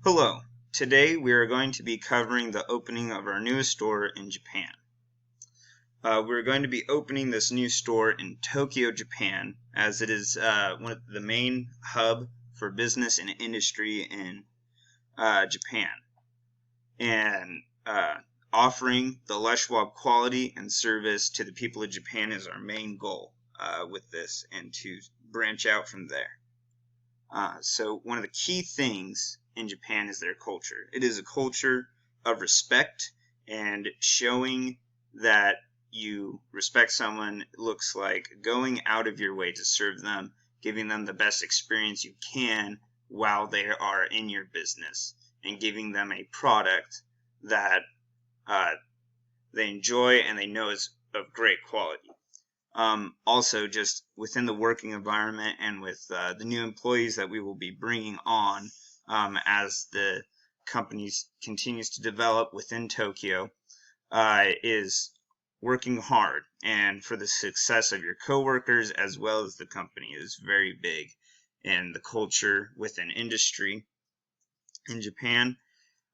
Hello, today we are going to be covering the opening of our newest store in Japan. We're going to be opening this new store in Tokyo, Japan, as it is one of the main hub for business and industry in Japan. And offering the Schwab quality and service to the people of Japan is our main goal with this, and to branch out from there. So one of the key things in Japan is their culture. It is a culture of respect, and showing that you respect someone looks like going out of your way to serve them, giving them the best experience you can while they are in your business, and giving them a product that they enjoy and they know is of great quality. Also, just within the working environment and with the new employees that we will be bringing on as the company continues to develop within Tokyo, is working hard, and for the success of your coworkers as well as the company is very big in the culture within industry in Japan,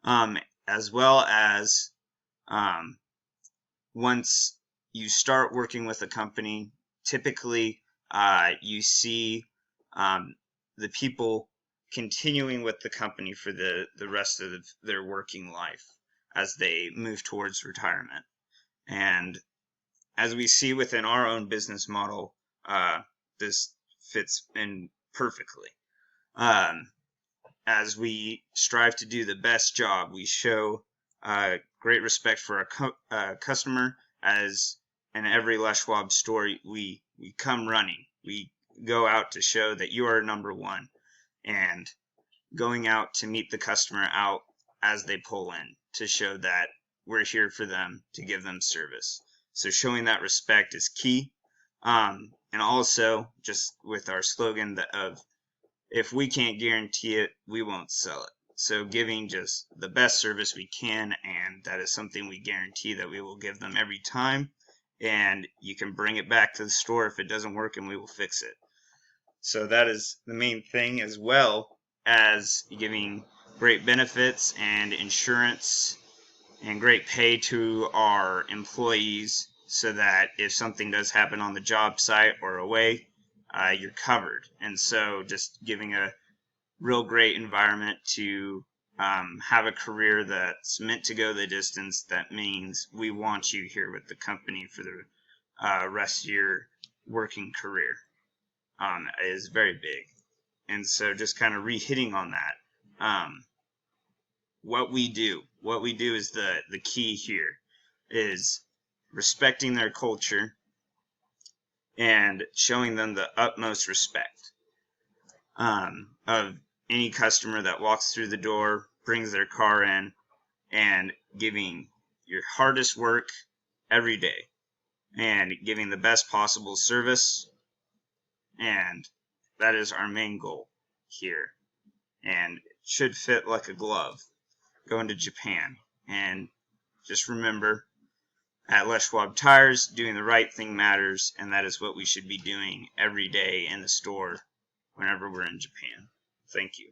as well as once you start working with a company, typically you see the people continuing with the company for the rest of their working life as they move towards retirement. And as we see within our own business model, this fits in perfectly. As we strive to do the best job, we show great respect for our customer, as in every Schwab store, we come running. We go out to show that you are number one, and going out to meet the customer out as they pull in to show that we're here for them to give them service. So showing that respect is key. And also, just with our slogan of, if we can't guarantee it, we won't sell it. So giving just the best service we can, and that is something we guarantee that we will give them every time. And you can bring it back to the store if it doesn't work, and we will fix it. So that is the main thing, as well as giving great benefits and insurance and great pay to our employees, so that if something does happen on the job site or away, you're covered. And so just giving a real great environment to have a career that's meant to go the distance. That means we want you here with the company for the rest of your working career. Is very big. And so just kind of re-hitting on that, what we do is the key here, is respecting their culture and showing them the utmost respect of any customer that walks through the door, brings their car in, and giving your hardest work every day and giving the best possible service. And that is our main goal here, and it should fit like a glove going to Japan. And just remember, at Schwab Tires, doing the right thing matters, and that is what we should be doing every day in the store whenever we're in Japan. Thank you.